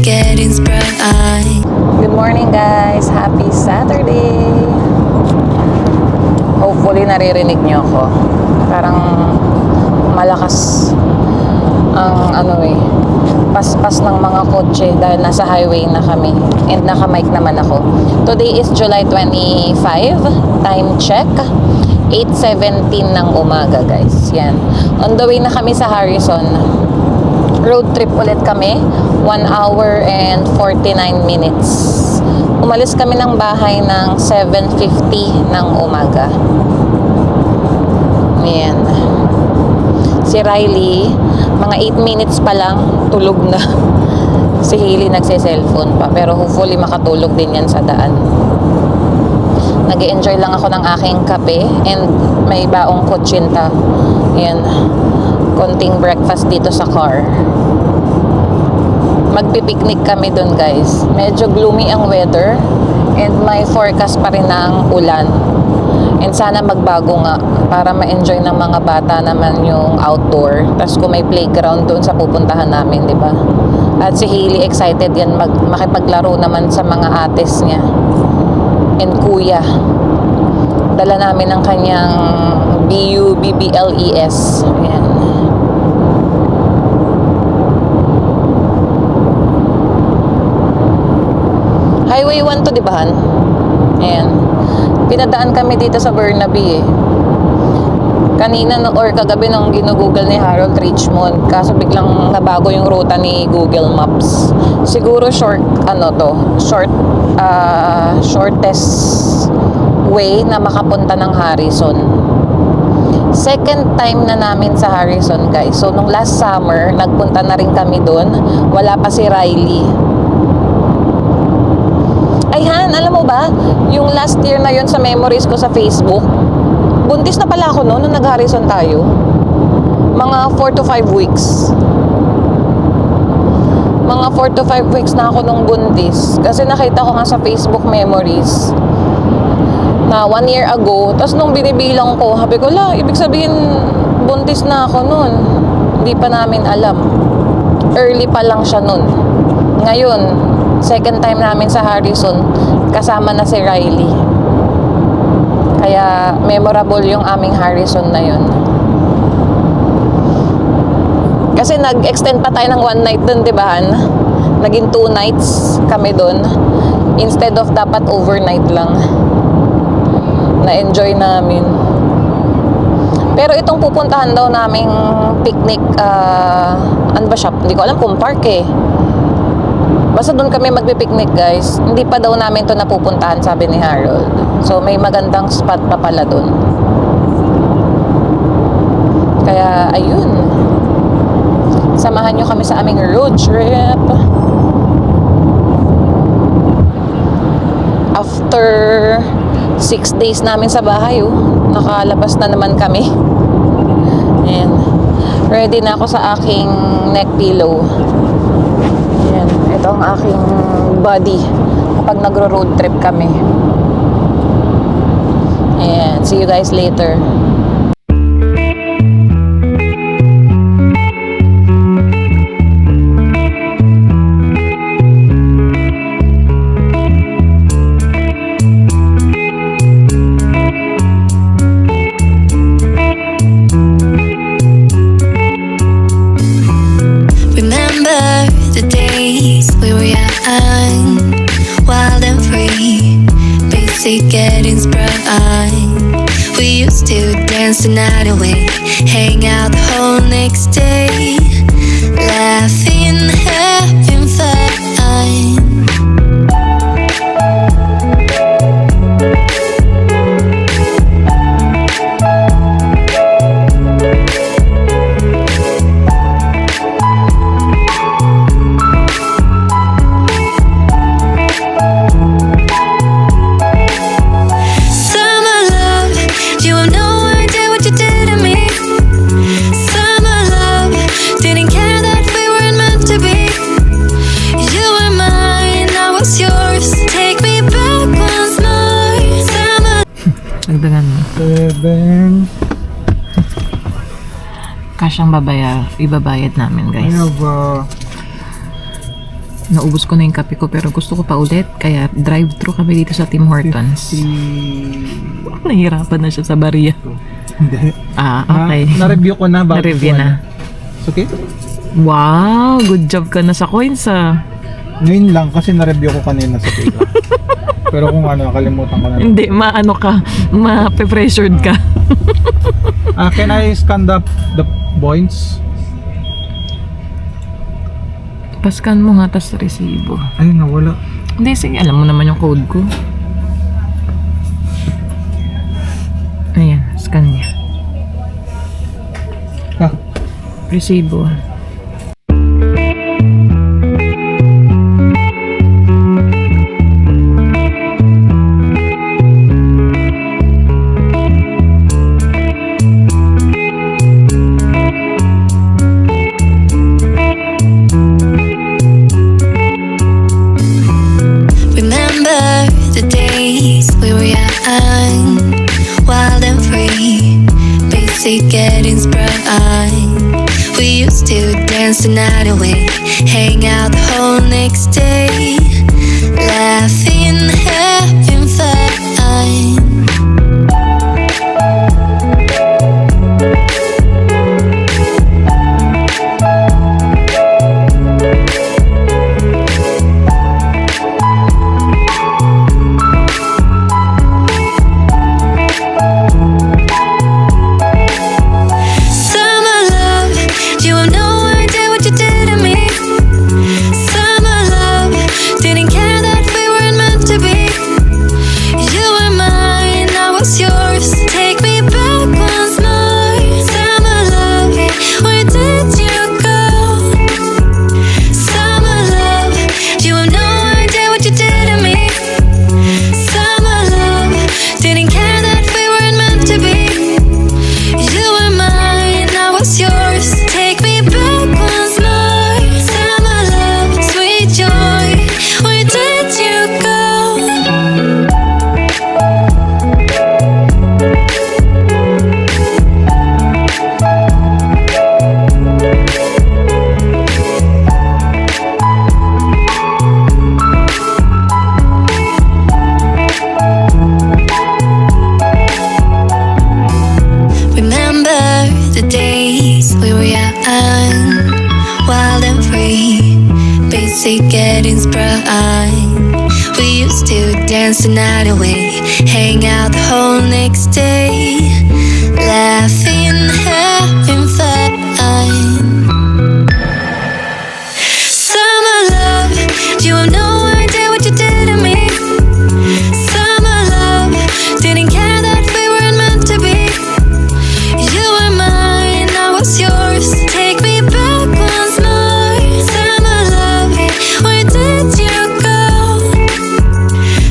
Getting bright. Good morning guys! Happy Saturday! Hopefully naririnig nyo ako. Parang malakas ang paspas ng mga kotse dahil nasa highway na kami and naka-mic naman ako. Today is July 25, time check 8:17 ng umaga guys. Yan. On the way na kami sa Harrison. Road trip ulit kami, 1 hour and 49 minutes. Umalis kami ng bahay ng 7:50 ng umaga. Ayan. Si Riley, mga 8 minutes pa lang, tulog na. Si Hailey nagse-cellphone pa, pero hopefully makatulog din yan sa daan. Nag-enjoy lang ako ng aking kape and may baong kutsinta. Ayan. Konting breakfast dito sa car. Magpipiknik kami dun guys. Medyo gloomy ang weather and may forecast pa rin ng ulan. And sana magbago nga para ma-enjoy ng mga bata naman yung outdoor. Tapos kung may playground dun sa pupuntahan namin, di ba? At si Hailey excited yan makipaglaro naman sa mga ates niya and kuya. Dala namin ang kanyang BUBBLES. Ayan. Highway 1 to, di ba? Ayan. Pinadaan kami dito sa Burnaby eh. Kanina or kagabi nung ginugoogle ni Harold Richmond, kaso biglang nabago yung ruta ni Google Maps. Siguro shortest way na makapunta ng Harrison. Second time na namin sa Harrison guys. So nung last summer, nagpunta na rin kami doon. Wala pa si Riley. Ayhan, alam mo ba, yung last year na yon sa memories ko sa Facebook, buntis na pala ako noon nung nag-Harrison tayo. Mga 4 to 5 weeks. Mga 4 to 5 weeks na ako nung buntis. Kasi nakita ko nga sa Facebook memories na 1 year ago. Tapos nung binibilang ko, sabi ko, ibig sabihin buntis na ako noon. Hindi pa namin alam. Early pa lang siya noon. Ngayon, second time namin sa Harrison, kasama na si Riley. Kaya memorable yung aming Harrison na yun. Kasi nag-extend pa tayo ng 1 night dun, di ba? Naging 2 nights kami dun. Instead of dapat overnight lang. Na-enjoy namin. Pero itong pupuntahan daw naming picnic, ano ba siya? Hindi ko alam kung park eh. Basta doon kami magpipiknik guys. Hindi pa daw namin to napupuntahan, sabi ni Harold. So may magandang spot pa pala doon. Kaya ayun. Samahan nyo kami sa aming road trip. After 6 days namin sa bahay, nakalabas na naman kami. Ayan. Ready na ako sa aking neck pillow. Ayan. Ito ang aking body kapag nagro-road trip kami. Ayan. See you guys later. Getting bright. We used to dance the night away, hang out the whole next day, laughing, having fun. Then, Cash ang ibabayad namin, I guys. have Naubos ko na yung kape ko pero gusto ko pa ulit. Kaya drive-thru kami dito sa Tim Hortons. 50... Nahirapan na siya sa bariya. Hindi. Okay. Na-review ko na. Na-review na. It's okay? Wow! Good job ka na sa coins, ah. Ngayon lang kasi na-review ko kanina sa pila. Pero kung ano, nakalimutan ko na. Hindi, maano ka. Ma-pressured ka. Can I scan the points? Paskan mo nga, tas resibo. Ay, nawala. Hindi, sige. Alam mo naman yung code ko. Ayan, scan niya. Resibo. Remember the days we were young, wild and free, basic getting sprung. We used to dance the night away, hang out the whole next day, laughing, having fun. Summer love, you have no idea what you did to me. Summer love, didn't care that we weren't meant to be. You were mine, I was yours. Take me back once more. Summer love, where did you go? Summer love, you have no idea what you did to me. Summer love, didn't care that we weren't meant to be. You were mine, I was yours. Take me back once more. Summer love, sweet joy, where did you go? Remember the days we were young, wild and free, basic getting sprung. We used to dance the night away, hang out the whole next day, laughing, having fun. Summer love, you have no idea what you did to me. Summer love, didn't care that we weren't meant to be. You were mine, I was yours. Take me back once more. Summer love, where did you go?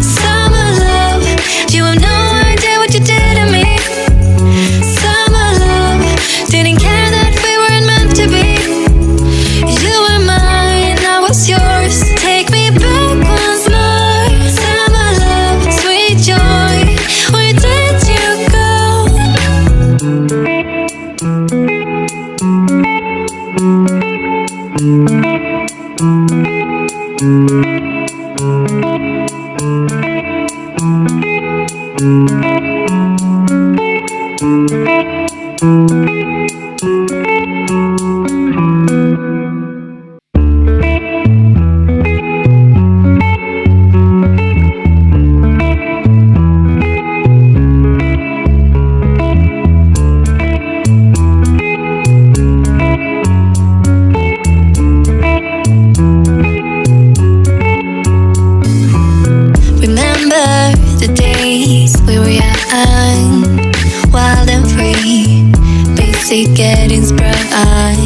Summer love, you have no idea what you did to me. Summer love, didn't care that we weren't meant to be. You were mine, I was yours. Take me back once more. Summer love, sweet joy, where did you go? Remember the days we were young, wild and free, basic getting sprung.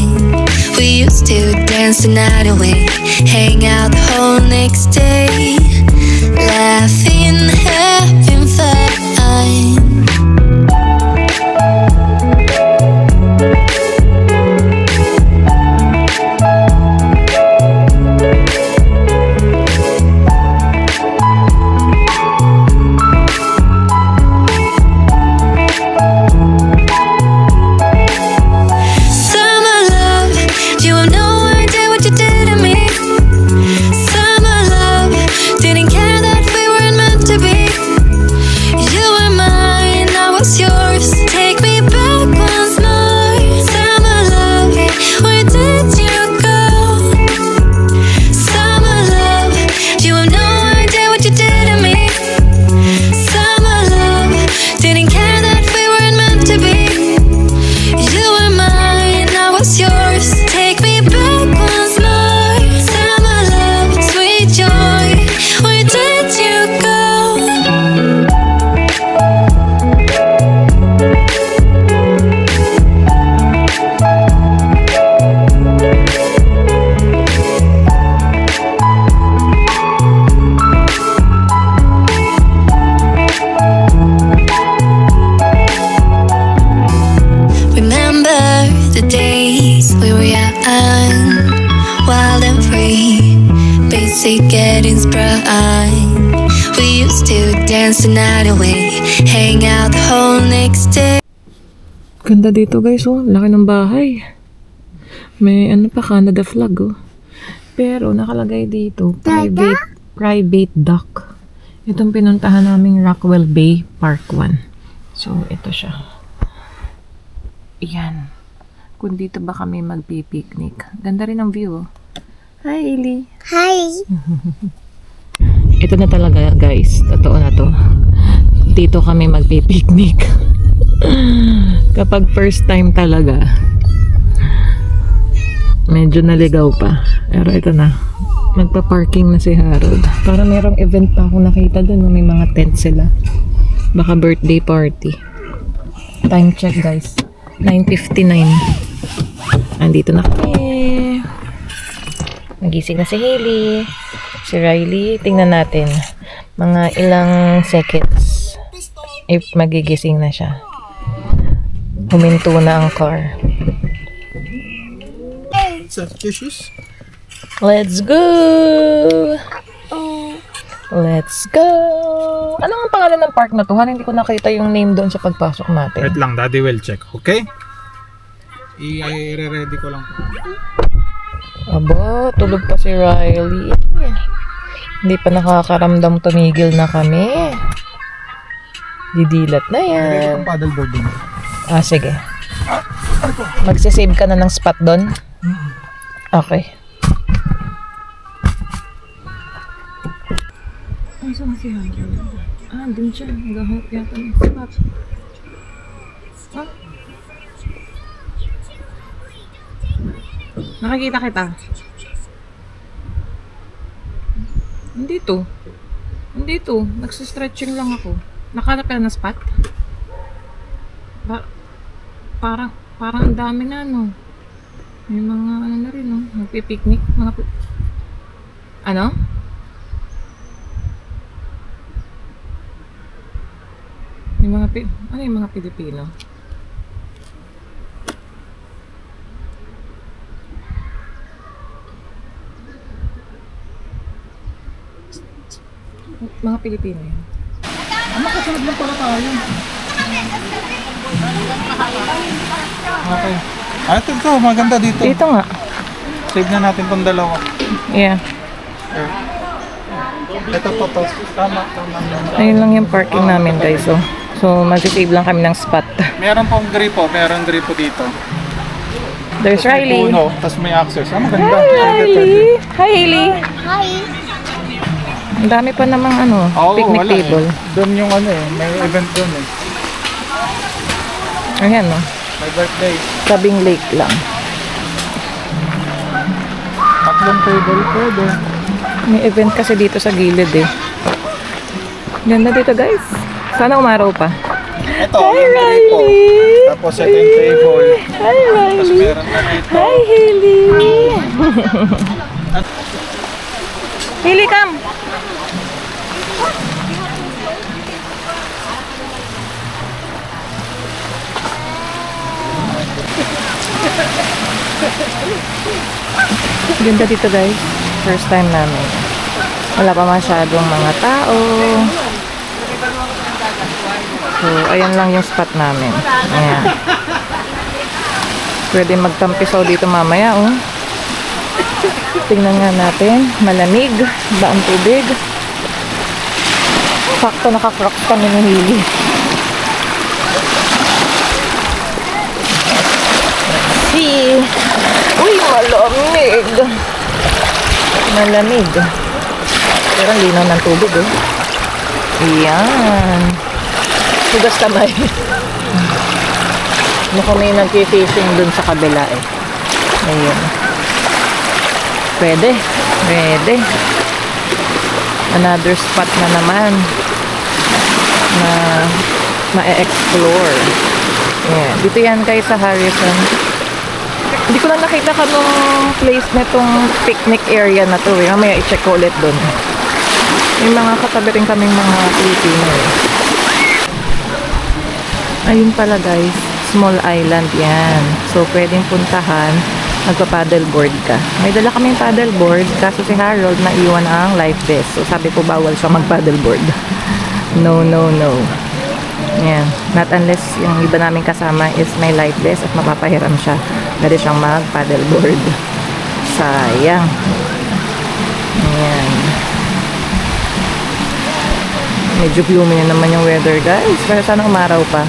We used to dance the night away, hang out the whole next day, laughing, having fun. to getting sprung. We used to dance the night away, hang out the whole next day. Ganda dito guys, oh. Laki ng bahay. May ano pa, Canada flag, oh. Pero nakalagay dito, private dock. Itong pinuntahan naming Rockwell Bay Park 1. So, ito siya. Yan. Kung dito ba kami magpipiknik. Ganda rin ang view, oh. Hi, Eli. Hi. Ito na talaga, guys. Totoo na to. Dito kami magpipiknik. Kapag first time talaga, medyo naligaw pa. Pero ito na. Magpa-parking na si Harold. Para merong event pa ako nakita dun. May mga tent sila. Baka birthday party. Time check, guys. 9:59. Andito na kami. Nagising na si Hailey. Si Riley. Tingnan natin. Mga ilang seconds. If magigising na siya. Huminto na ang car. Tissues? Let's go! Let's go! Ano ang pangalan ng park na to? Hindi ko nakita yung name doon sa pagpasok natin. Wait lang, daddy will check, okay? I-ready ko lang. Aba, tulog pa si Riley. Hindi pa nakakaramdam, tumigil na kami. Didilat na yan. Ready kong paddleboard din. Ah, sige. Magsisave ka na ng spot doon? Okay. Ay, saan si Harold? Ah, dun siya. Nag-hook yata ng spot. Ah? Nakikita kita. Hindi to. Hindi to. Nagsistretching lang ako. Nakalap ka na spot? Parang ang dami na, no? May mga ano na rin, no? Nagpipiknik. Ano? May mga ano yung mga Pilipino? Mga Pilipino yan. Makasunod lang pala tayo. Okay. Ah, ito, maganda dito. Dito nga. Save na natin tong dalawa. Yeah. Ito po to. Tama. Ayun lang yung parking namin, guys. So mag-save lang kami ng spot. Meron pong gripo. Meron gripo dito. There's Riley. Puno, tapos may access. Ah, maganda. Hi, Riley. Hi, Hailey. Hi. Ang dami pa namang picnic table. Doon yung may event doon eh. Ayan, no? May birthday. Tabing lake lang. Tatlong table pwede. May event kasi dito sa gilid eh. Ganda dito, guys. Sana umaraw pa. Ito, Hi, yung gripo. Riley. Tapos ito yung table. Hi, Tapos Riley. meron na dito. Hi, Hailey. Hailey, come. Ganda dito, guys. First time namin. Wala pa masyadong mga tao. So, ayan lang yung spot namin. Ayan. Pwede magtampisaw dito mamaya, oh. Tingnan nga natin. Malamig. Ba ang tubig? Sakto naka-crocs kami ni Hailey. See? Uy, malamig. Malamig. Pero ang linaw ng tubig, oh. Ayan. Hugas kamay. May nag-fishing dun sa kabila, eh. Ayan. Pwede. Pwede. Another spot na naman na ma-explore. Ayan. Dito yan, guys, sa Harrison. Hindi ko lang nakita kanong place na itong picnic area na to eh. Mamaya i-check ko ulit dun. May mga katabi rin kaming mga Pilipino eh. Ayun pala, guys. Small island yan. So, pwedeng puntahan Magpa-paddleboard ka. May dala kaming paddleboard, kaso si Harold naiwan ang life vest. So sabi ko bawal siya mag-paddleboard. No, no, no. Yan. Not unless yung iba namin kasama is may life vest at mapapahiram siya. Pwede siyang mag-paddleboard. Sayang. Yan. Medyo gloomy na naman yung weather, guys. Pero sana umaraw pa.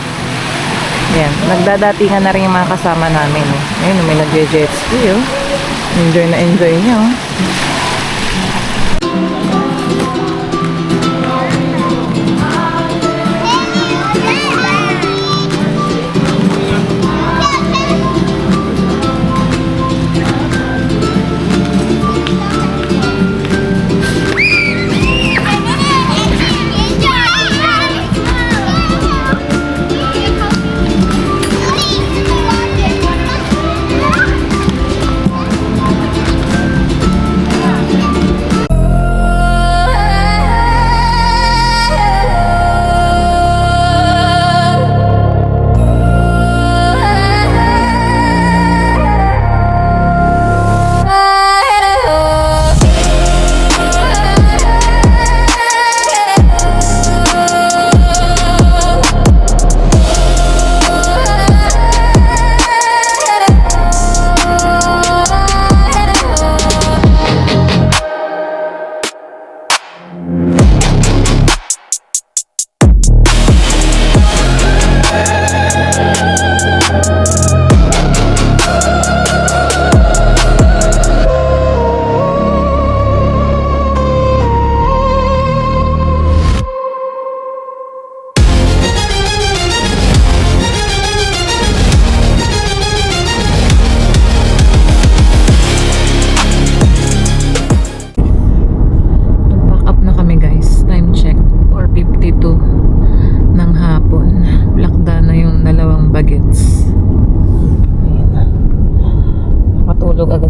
Yan. Nagdadatingan na rin yung mga kasama namin. Ayun, may nag-jet ski, oh. Enjoy na enjoy niyo.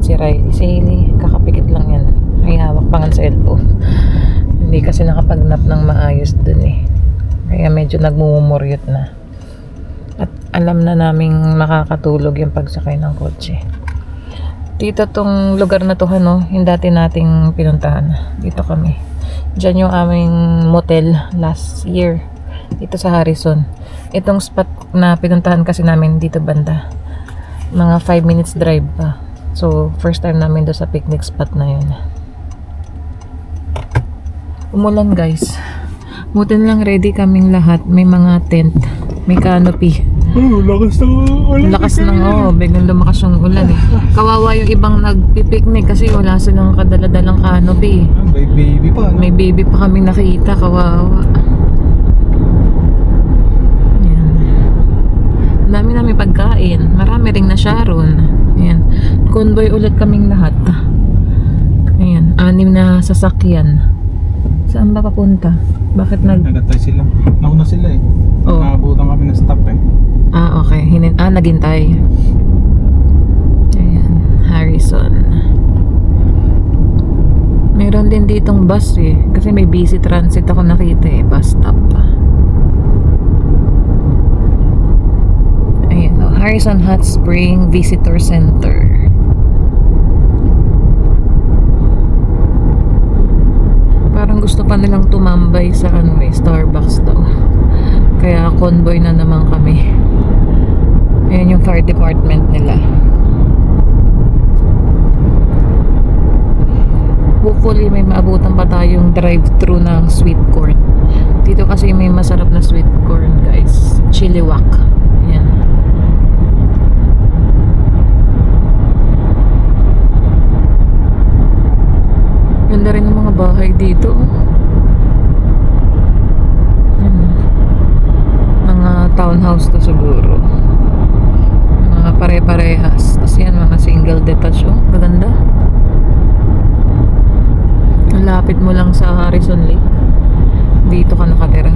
Si Riley. Si Hailey, kakapikit lang yan. May hawak pa nga sa cellphone. Hindi kasi nakapag-nap ng maayos dun eh. Kaya medyo nagmumumuryot na. At alam na naming makakatulog yung pagsakay ng kotse. Dito tong lugar na to, ano, yung dati nating pinuntahan. Dito kami. Diyan yung aming motel last year. Dito sa Harrison. Itong spot na pinuntahan kasi namin dito banda. Mga 5 minutes drive pa. So, first time namin doon sa picnic spot na yun. Umulan, guys. Buti lang ready kaming lahat. May mga tent. May canopy. Lakas ng ulan. Lakas ng, biglang lumakas yung ulan eh. Kawawa yung ibang nagpipiknik kasi wala silang kadaladalang canopy. May baby pa. May baby pa kaming nakita. Kawawa. Yan. Dami namin pagkain. Marami ring na Sharon. Ayan. Convoy ulit kaming lahat. Ayan. 6 na sasakyan. Saan ba papunta? Bakit Nagatay sila. Nauna sila eh. Oh. Nakabutan kami ng stop eh. Okay. Naghintay. Ayan. Harrison. Meron din ditong bus eh. Kasi may busy transit ako nakita eh. Bus stop. Ayan. Harrison Hot Spring Visitor Center. Parang gusto pa nilang tumambay sa Starbucks daw. Kaya convoy na naman kami. Ayan yung fire department nila. Hopefully may maabutan pa tayong drive-thru ng sweet corn. Dito kasi may masarap na sweet corn, guys. Chiliwak. Ayan. Ganda rin ng mga bahay dito. Mga townhouse to siguro. Mga pare-parehas. Tapos yan, mga single detached. Maganda. Lapit mo lang sa Harrison Lake. Dito ka nakatira.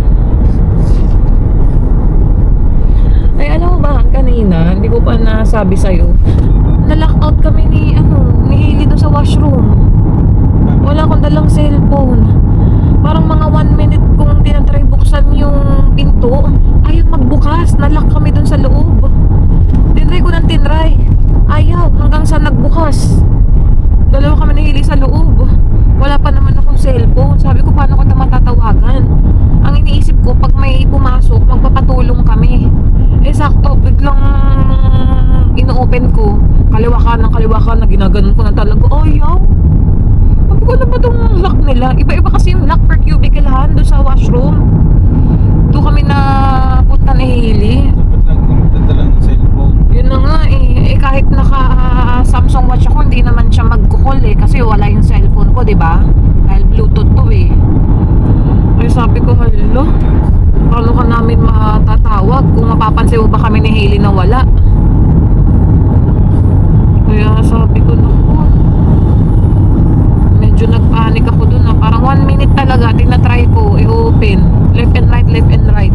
Ay, alam mo ba, kanina, hindi ko pa nasabi sa'yo, na-lockout kami ni Hailey doon sa washroom. Wala akong dalang cellphone. Parang mga 1 minute kung tinatry buksan yung pinto, ayaw magbukas. Nalock kami doon sa loob. Tinry ko ng tinry. Ayaw. Hanggang sa nagbukas ino-open ko, kaliwa ka na ginaganon ko na talaga, ayaw. Sabi ko, ano ba itong lock nila? Iba-iba kasi yung lock per cubicle doon sa washroom. Doon kami na punta ni Hailey. Dapat lang kung magdadala ng cellphone. Yun na nga eh. Kahit naka Samsung watch ako, hindi naman siya mag-call eh. Kasi wala yung cellphone ko, di ba? Dahil Bluetooth to eh. Ay sabi ko, halo, paano ka namin matatawag kung mapapansin mo ba kami ni Hailey na wala? Kaya sabi ko, naku, medyo nagpanik ako dun na parang 1 minute talaga tinatry ko i-open left and right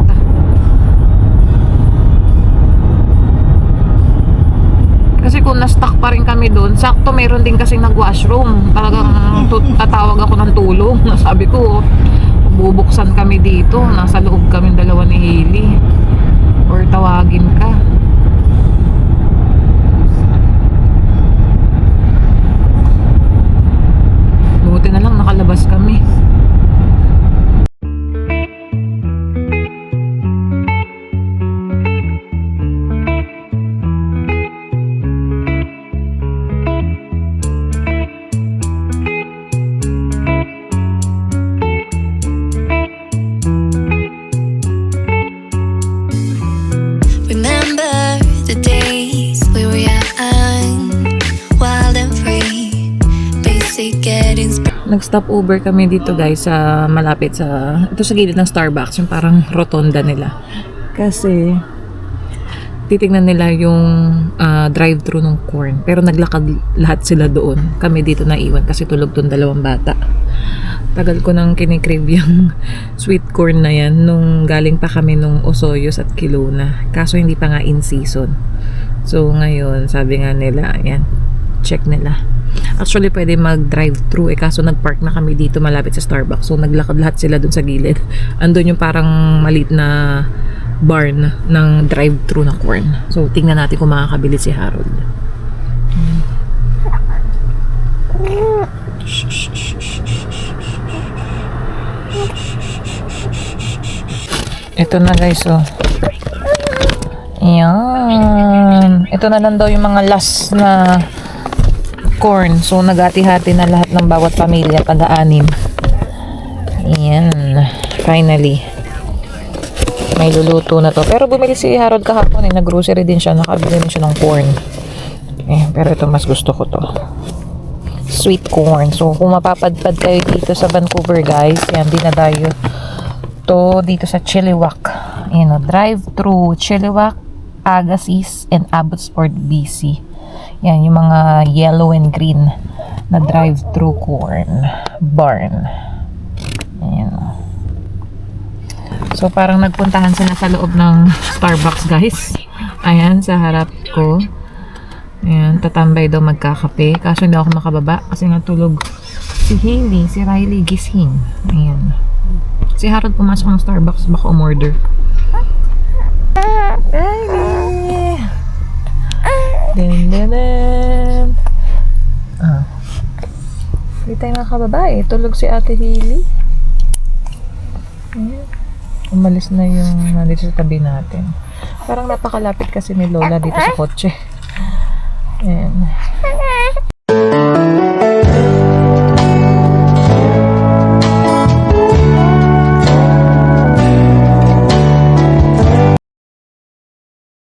kasi kung na-stuck pa rin kami dun, sakto meron din kasing nag-washroom, talagang tatawag ako ng tulong. Sabi ko, bubuksan kami dito, nasa loob kami dalawa ni Hailey, or tawagin ka. Buti na lang nakalabas kami. Remember the days we were young, wild and free, basic getting Nag-stop over kami dito guys sa malapit sa ito sa gilid ng Starbucks, yung parang rotonda nila. Kasi titingnan nila yung drive-thru ng corn. Pero naglakad lahat sila doon. Kami dito naiwan kasi tulog doon 2 bata. Tagal ko nang kinikrave yung sweet corn na yan nung galing pa kami nung Osoyos at Kilona. Kaso hindi pa nga in season. So ngayon, sabi nga nila, ayan, check nila. Actually, pwede mag-drive-thru eh, kaso nag-park na kami dito malapit sa Starbucks. So naglakad lahat sila dun sa gilid. Andun yung parang maliit na barn ng drive-thru na corn. So tingnan natin kung makakabili si Harold. Ito na guys, oh. Ayan. Ito na lang daw yung mga last na corn. So nagati-hati na lahat ng bawat pamilya, taga-anim. Ayan. Finally. May luluto na to. Pero bumili si Harold kahapon eh. Nag-grocery din siya. Nakabili din siya ng corn. Eh, pero ito mas gusto ko to. Sweet corn. So kung mapapadpad kayo dito sa Vancouver guys, yan, dinadayo to dito sa Chilliwack. Ayan o, drive-thru Chilliwack, Agassiz, and Abbotsford, BC. Yan, yung mga yellow and green na drive-thru corn barn. Ayan. So, parang nagpuntahan sila sa loob ng Starbucks, guys. Ayan, sa harap ko. Ayan, tatambay daw magkakape. Kaso hindi ako makababa kasi nga tulog si Hailey, si Riley gising. Ayan. Si Harold pumasok ng Starbucks, baka umorder. Riley! Din. Hindi tayo makababa eh. Tulog si Ate Hailey. Ayan. Umalis na yung nandito sa tabi natin. Parang napakalapit kasi ni Lola dito sa kotse. Ayan.